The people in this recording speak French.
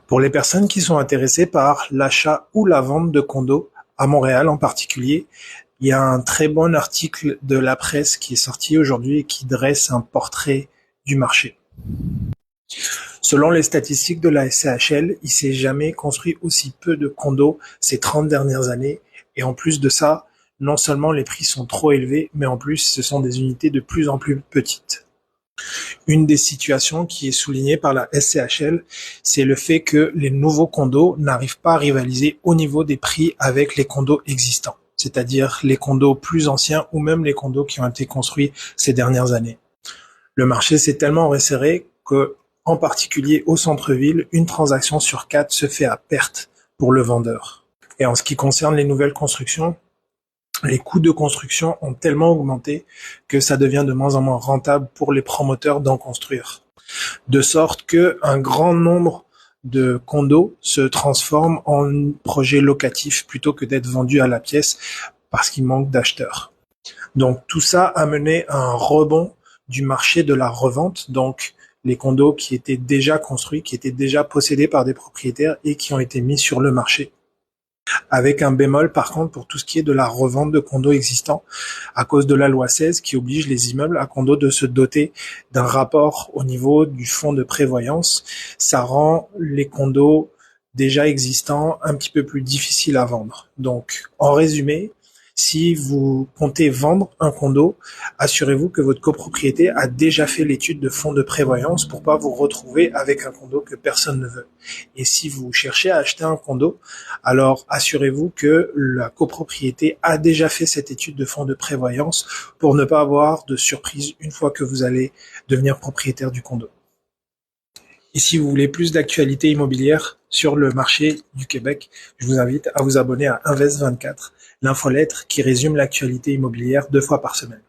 Pour les personnes qui sont intéressées par l'achat ou la vente de condos, à Montréal en particulier, il y a un très bon article de la presse qui est sorti aujourd'hui et qui dresse un portrait du marché. Selon les statistiques de la SCHL, il s'est jamais construit aussi peu de condos ces 30 dernières années. Et en plus de ça, non seulement les prix sont trop élevés, mais en plus ce sont des unités de plus en plus petites. Une des situations qui est soulignée par la SCHL, c'est le fait que les nouveaux condos n'arrivent pas à rivaliser au niveau des prix avec les condos existants, c'est-à-dire les condos plus anciens ou même les condos qui ont été construits ces dernières années. Le marché s'est tellement resserré que, en particulier au centre-ville, une transaction sur 4 se fait à perte pour le vendeur. Et en ce qui concerne les nouvelles constructions, les coûts de construction ont tellement augmenté que ça devient de moins en moins rentable pour les promoteurs d'en construire. De sorte que un grand nombre de condos se transforment en projets locatifs plutôt que d'être vendus à la pièce parce qu'il manque d'acheteurs. Donc tout ça a mené à un rebond du marché de la revente, donc les condos qui étaient déjà construits, qui étaient déjà possédés par des propriétaires et qui ont été mis sur le marché. Avec un bémol par contre pour tout ce qui est de la revente de condos existants, à cause de la loi 16 qui oblige les immeubles à condos de se doter d'un rapport au niveau du fonds de prévoyance. Ça rend les condos déjà existants un petit peu plus difficiles à vendre. Donc en résumé, si vous comptez vendre un condo, assurez-vous que votre copropriété a déjà fait l'étude de fonds de prévoyance pour pas vous retrouver avec un condo que personne ne veut. Et si vous cherchez à acheter un condo, alors assurez-vous que la copropriété a déjà fait cette étude de fonds de prévoyance pour ne pas avoir de surprise une fois que vous allez devenir propriétaire du condo. Et si vous voulez plus d'actualités immobilières sur le marché du Québec, je vous invite à vous abonner à Invest24, l'infolettre qui résume l'actualité immobilière 2 fois par semaine.